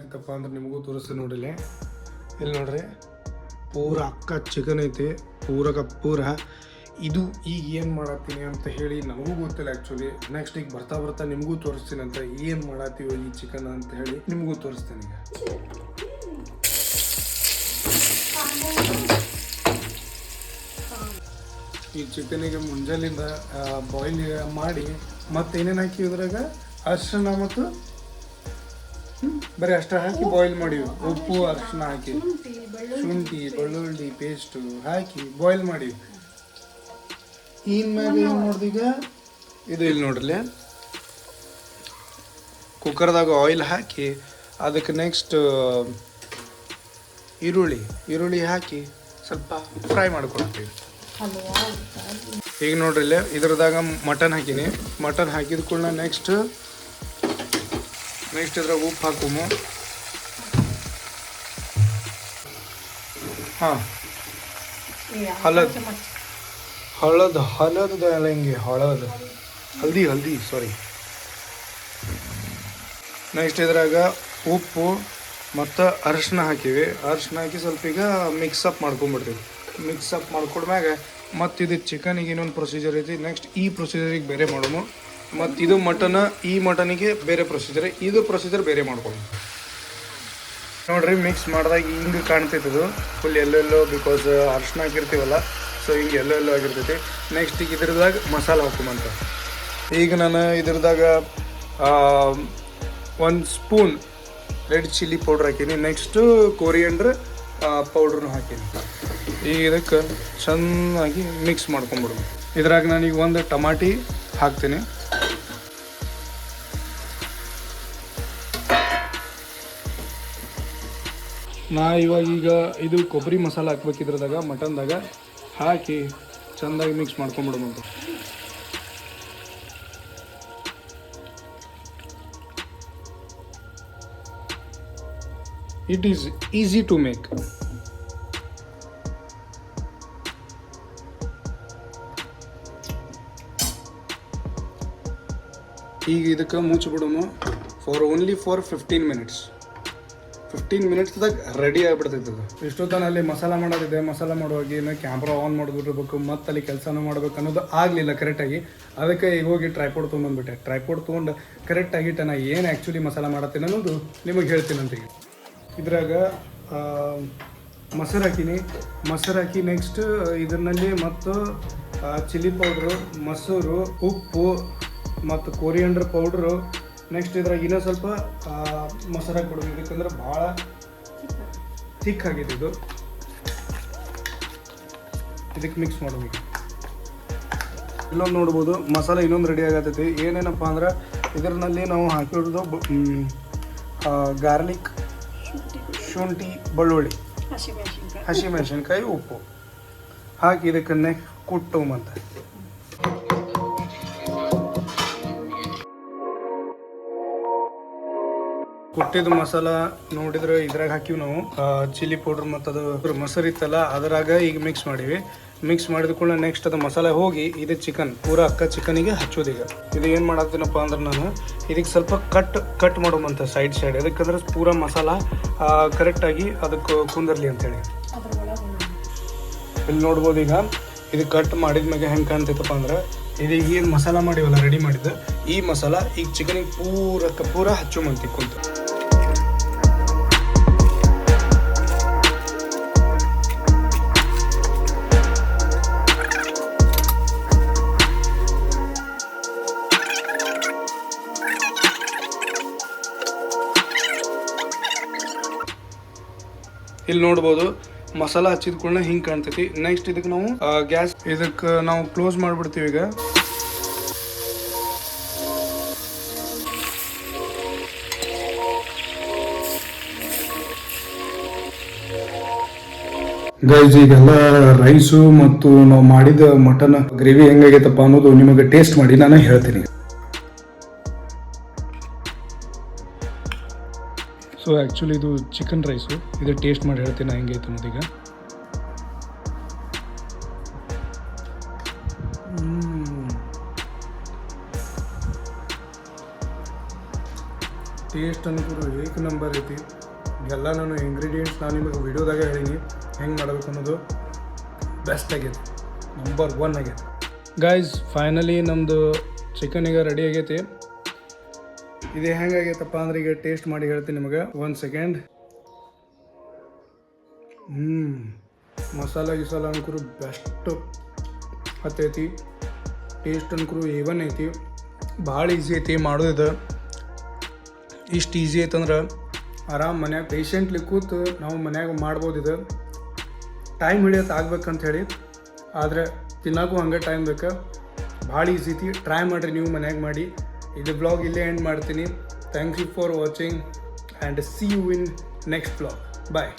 ಮಾಡಾಕತ್ತಪ್ಪ ಅಂದ್ರೆ ನಿಮಗೂ ತೋರಿಸ್ತೀನಿ ನೋಡಿಲ್ಲ. ಇಲ್ಲಿ ನೋಡ್ರಿ ಪೂರ ಅಕ್ಕ ಚಿಕನ್ ಐತಿ ಪೂರ. ಇದು ಈಗ ಏನು ಮಾಡತ್ತೀನಿ ಅಂತ ಹೇಳಿ ನನಗೂ ಗೊತ್ತಿಲ್ಲ ಆ್ಯಕ್ಚುಲಿ. ನೆಕ್ಸ್ಟ್ ಈಗ ಬರ್ತಾ ನಿಮಗೂ ತೋರಿಸ್ತೀನಿ ಅಂತ ಏನು ಮಾಡತ್ತೀವಿ ಈ ಚಿಕನ್ ಅಂತ ಹೇಳಿ ನಿಮಗೂ ತೋರಿಸ್ತೀನಿ ಈಗ. ಈ ಚಿಕನಿಗೆ ಮುಂಜಾನಿಂದ ಬಾಯ್ಲ್ ಮಾಡಿ ಮತ್ತೆ ಏನೇನು ಹಾಕಿ ಇದ್ರಾಗ ಅರಿಶಿನ ಮತ್ತು ಬರೀ ಅಷ್ಟ ಹಾಕಿ ಬಾಯ್ಲ್ ಮಾಡಿವಿ. ಉಪ್ಪು ಅರಿಶಿನ ಹಾಕಿ ಶುಂಠಿ ಬೆಳ್ಳುಳ್ಳಿ ಪೇಸ್ಟು ಹಾಕಿ ಬಾಯ್ಲ್ ಮಾಡಿವಿ. ಇನ್ಮ್ಯಾಗ ಏನು ನೋಡ್ದೀಗ ಇದು ಇಲ್ಲಿ ನೋಡ್ರಲಿ ಕುಕ್ಕರ್ದಾಗ ಆಯಿಲ್ ಹಾಕಿ ಅದಕ್ಕೆ ನೆಕ್ಸ್ಟ್ ಈರುಳ್ಳಿ ಹಾಕಿ ಸ್ವಲ್ಪ ಫ್ರೈ ಮಾಡ್ಕೊಳ್ತೀವಿ. ಈಗ ನೋಡ್ರಿ ಇಲ್ಲೇ ಇದ್ರದಾಗ ಮಟನ್ ಹಾಕಿನಿ. ಮಟನ್ ಹಾಕಿದ ಕೂಡಲೇ ನೆಕ್ಸ್ಟ್ ಇದ್ರಾಗ ಉಪ್ಪು ಹಾಕುಮು. ಹಾಂ ಹಳದ್ ಹಿಂಗೆ ಹಲ್ದಿ ಸಾರಿ. ನೆಕ್ಸ್ಟ್ ಇದ್ರಾಗ ಉಪ್ಪು ಮತ್ತು ಅರಿಶಿನ ಹಾಕಿವಿ. ಅರಿಶಿನ ಹಾಕಿ ಸ್ವಲ್ಪ ಈಗ ಮಿಕ್ಸಪ್ ಮಾಡ್ಕೊಂಬಿಡ್ತೀವಿ. ಮಿಕ್ಸಪ್ ಮಾಡ್ಕೊಂಡ್ಮ್ಯಾಗ ಮತ್ತು ಇದು ಚಿಕನಿಗೆ ಇನ್ನೊಂದು ಪ್ರೊಸೀಜರ್ ಐತಿ. ನೆಕ್ಸ್ಟ್ ಈ ಪ್ರೊಸೀಜರಿಗೆ ಬೇರೆ ಮಾಡೋಣ. ಮತ್ತು ಇದು ಈ ಮಟನಿಗೆ ಬೇರೆ ಪ್ರೊಸೀಜರ್, ಇದು ಪ್ರೊಸೀಜರ್ ಬೇರೆ ಮಾಡ್ಕೊಳ್ಳೋಣ. ನೋಡ್ರಿ ಮಿಕ್ಸ್ ಮಾಡಿದಾಗ ಹಿಂಗೆ ಕಾಣ್ತೈತದು ಫುಲ್ ಎಲ್ಲೆಲ್ಲೋ, ಬಿಕಾಸ್ ಅರಿಶಿನ ಹಾಕಿರ್ತೀವಲ್ಲ, ಸೊ ಹಿಂಗೆ ಎಲ್ಲೆಲ್ಲೋ ಆಗಿರ್ತೈತಿ. ನೆಕ್ಸ್ಟ್ ಈಗ ಇದ್ರದಾಗ ಮಸಾಲೆ ಹಾಕೊಂಬಂತ. ಈಗ ನಾನು ಇದ್ರದಾಗ 1 ಸ್ಪೂನ್ ರೆಡ್ ಚಿಲ್ಲಿ ಪೌಡ್ರ್ ಹಾಕೀನಿ. ನೆಕ್ಸ್ಟು ಕೊರಿಯಂಡ್ರ್ ಪೌಡ್ರನ್ನು ಹಾಕೀನಿ. ಈಗ ಇದಕ್ಕೆ ಚೆನ್ನಾಗಿ ಮಿಕ್ಸ್ ಮಾಡ್ಕೊಂಬಿಡೋದು. ಇದ್ರಾಗ ನಾನೀಗ 1 ಟಮಾಟಿ ಹಾಕ್ತೀನಿ. ಈಗ ಇದು ಕೊಬ್ಬರಿ ಮಸಾಲೆ ಹಾಕ್ಬೇಕಿದ್ರದಾಗ ಮಟನ್ದಾಗ ಹಾಕಿ ಚೆಂದಾಗಿ ಮಿಕ್ಸ್ ಮಾಡ್ಕೊಂಬಿಡೋದು. It is easy to make. ಈಗ ಇದಕ್ಕೆ ಮುಚ್ಚಿಬಿಡೋನು ಓನ್ಲಿ ಫಾರ್ 15 ಮಿನಿಟ್ಸ್. 15 ಮಿನಿಟ್ಸ್ದಾಗ ರೆಡಿ ಆಗಿಬಿಡ್ತೈತೆ ಅದು. ಇಷ್ಟೊತ್ತನ ಅಲ್ಲಿ ಮಸಾಲ ಮಾಡೋದಿದೆ. ಮಸಾಲ ಮಾಡುವಾಗ ಏನು ಕ್ಯಾಮ್ರಾ ಆನ್ ಮಾಡಿಬಿಟ್ಟಿರ್ಬೇಕು, ಮತ್ತು ಅಲ್ಲಿ ಕೆಲಸನೂ ಮಾಡ್ಬೇಕು ಅನ್ನೋದು ಆಗಲಿಲ್ಲ ಕರೆಕ್ಟಾಗಿ. ಅದಕ್ಕೆ ಈಗ ಹೋಗಿ ಟ್ರೈಪೋಡ್ ತೊಗೊಂಡ್ಬಂದ್ಬಿಟ್ಟೆ. ಟ್ರೈಪೋಡ್ ತೊಗೊಂಡು ಕರೆಕ್ಟಾಗಿ ನಾ ಏನು ಆ್ಯಕ್ಚುಲಿ ಮಸಾಲ ಮಾಡತ್ತೀನಿ ಅನ್ನೋದು ನಿಮಗೆ ಹೇಳ್ತೀನಿ ಅಂತ. ಇದ್ರಾಗ ಮೊಸರು ಹಾಕಿ ನೆಕ್ಸ್ಟ್ ಇದರಲ್ಲಿ ಮತ್ತು ಚಿಲ್ಲಿ ಪೌಡ್ರು, ಮೊಸರು, ಉಪ್ಪು ಮತ್ತು ಕೊರಿಯಂಡರ್ ಪೌಡ್ರು. ನೆಕ್ಸ್ಟ್ ಇದ್ರಾಗ ಇನ್ನೂ ಸ್ವಲ್ಪ ಮೊಸರು ಹಾಕ್ಬಿಡೋದು. ಇದಕ್ಕಂದ್ರೆ ಭಾಳ ಥಿಕ್ ಆಗಿದೆ ಇದು. ಇದಕ್ಕೆ ಮಿಕ್ಸ್ ಮಾಡೋದು. ಇಲ್ಲೊಂದು ನೋಡ್ಬೋದು ಮಸಾಲೆ ಇನ್ನೊಂದು ರೆಡಿ ಆಗತ್ತೈತಿ. ಏನೇನಪ್ಪ ಅಂದ್ರೆ ಇದರಲ್ಲಿ ನಾವು ಹಾಕಿರೋದು ಗಾರ್ಲಿಕ್, ಶುಂಠಿ, ಬೆಳ್ಳುಳ್ಳಿ, ಹಸಿಮೆಣಸಿನ್ಕಾಯಿ, ಉಪ್ಪು ಹಾಕಿ ಇದಕ್ಕನ್ನೇ ಕುಟ್ಟುವಂತ. ಕುಟ್ಟಿದ ಮಸಾಲ ನೋಡಿದ್ರೆ ಇದ್ರಾಗ ಹಾಕಿವಿ ನಾವು ಚಿಲ್ಲಿ ಪೌಡ್ರ್ ಮತ್ತು ಅದು ಮೊಸರು ಇತ್ತಲ್ಲ ಅದರಾಗ ಈಗ ಮಿಕ್ಸ್ ಮಾಡೀವಿ. ಮಿಕ್ಸ್ ಮಾಡಿದ ಕೂಡ ನೆಕ್ಸ್ಟ್ ಅದು ಮಸಾಲೆ ಹೋಗಿ ಇದು ಚಿಕನ್ ಪೂರ ಅಕ್ಕ ಚಿಕನಿಗೆ ಹಚ್ಚೋದೀಗ. ಇದು ಏನು ಮಾಡತ್ತೀನಪ್ಪ ಅಂದ್ರೆ ನಾನು ಇದಕ್ಕೆ ಸ್ವಲ್ಪ ಕಟ್ ಮಾಡೋಮಂತ ಸೈಡ್ ಅದಕ್ಕಂದ್ರೆ ಪೂರ ಮಸಾಲ ಕರೆಕ್ಟಾಗಿ ಅದಕ್ಕೆ ಕುಂದರ್ಲಿ ಅಂತೇಳಿ. ಇಲ್ಲಿ ನೋಡ್ಬೋದು ಈಗ ಇದು ಕಟ್ ಮಾಡಿದ್ಮ್ಯಾಗ ಹೆಂಗೆ ಕಾಣ್ತೈತಪ್ಪ ಅಂದ್ರೆ ಇದೀಗ ಏನು ಮಸಾಲ ಮಾಡಿವಲ್ಲ ರೆಡಿ ಮಾಡಿದ್ದು, ಈ ಮಸಾಲ ಈಗ ಚಿಕನಿಗೆ ಪೂರ ಹಚ್ಚುಮಂತಿ ಕುಂತು. ಇಲ್ಲಿ ನೋಡ್ಬೋದು ಮಸಾಲ ಹಚ್ಚಿದ ಕೂಡ ಹಿಂಗೆ ಕಾಣ್ತೈತಿ. ನೆಕ್ಸ್ಟ್ ಇದಕ್ಕೆ ನಾವು ಗ್ಯಾಸ್ ಇದಕ್ಕೆ ನಾವು ಕ್ಲೋಸ್ ಮಾಡಿಬಿಡ್ತೀವಿ. ಈಗ ಗೈಸ್ ಈಗೆಲ್ಲ ರೈಸು ಮತ್ತು ನಾವು ಮಾಡಿದ ಮಟನ್ ಗ್ರೇವಿ ಹೆಂಗಾಗೈತಪ್ಪ ಅನ್ನೋದು ನಿಮಗೆ ಟೇಸ್ಟ್ ಮಾಡಿ ನಾನು ಹೇಳ್ತೀನಿ. ಸೊ ಆ್ಯಕ್ಚುಲಿ ಇದು ಚಿಕನ್ ರೈಸು, ಇದು ಟೇಸ್ಟ್ ಮಾಡಿ ಹೇಳ್ತೀನಿ ನಾನು ಹೆಂಗೈತೆ ಅನ್ನೋದೀಗ. ಟೇಸ್ಟ್ ಅನ್ಕೂರು ಏಕ ನಂಬರ್ ಐತಿ. ಎಲ್ಲ ನಾನು ಇಂಗ್ರೀಡಿಯೆಂಟ್ಸ್ ನಾನು ನಿಮಗೆ ವಿಡಿಯೋದಾಗ ಹೇಳೀನಿ ಹೆಂಗೆ ಮಾಡಬೇಕು ಅನ್ನೋದು. ಬೆಸ್ಟ್ ಆಗೈತಿ, ನಂಬರ್ 1 ಆಗೈತಿ. ಗೈಸ್ ಫೈನಲಿ ನಮ್ಮದು ಚಿಕನ್ ಈಗ ರೆಡಿ ಆಗೈತಿ. ಇದು ಹೆಂಗಾಗೈತಪ್ಪ ಅಂದ್ರೆ ಈಗ ಟೇಸ್ಟ್ ಮಾಡಿ ಹೇಳ್ತೀನಿ ನಿಮಗೆ. 1 ಸೆಕೆಂಡ್. ಮಸಾಲ ಗಿಸಾಲ ಅನ್ಕೂರು ಬೆಸ್ಟ್ ಹತ್ತೈತಿ. ಟೇಸ್ಟ್ ಅನ್ಕೂರು A1 ಐತಿ. ಭಾಳ ಈಸಿ ಐತಿ ಮಾಡೋದು. ಇಷ್ಟು ಈಸಿ ಐತಂದ್ರೆ ಆರಾಮ್ ಮನ್ಯಾಗ ಪೇಷಂಟ್ಲಿ ಕೂತು ನಾವು ಮನ್ಯಾಗ ಮಾಡ್ಬೋದು. ಇದು ಟೈಮ್ ಹಿಡಿಯೋದು ಆಗ್ಬೇಕಂತ ಹೇಳಿ, ಆದರೆ ತಿನ್ನೋಕ್ಕೂ ಹಂಗೆ ಟೈಮ್ ಬೇಕು. ಭಾಳ ಈಸಿ ಐತಿ, ಟ್ರೈ ಮಾಡಿರಿ ನೀವು ಮನ್ಯಾಗ ಮಾಡಿ. ಇದು ಬ್ಲಾಗ್ ಇಲ್ಲೇ ಎಂಡ್ ಮಾಡ್ತೀನಿ. Thank you for watching and see you in next blog. Bye.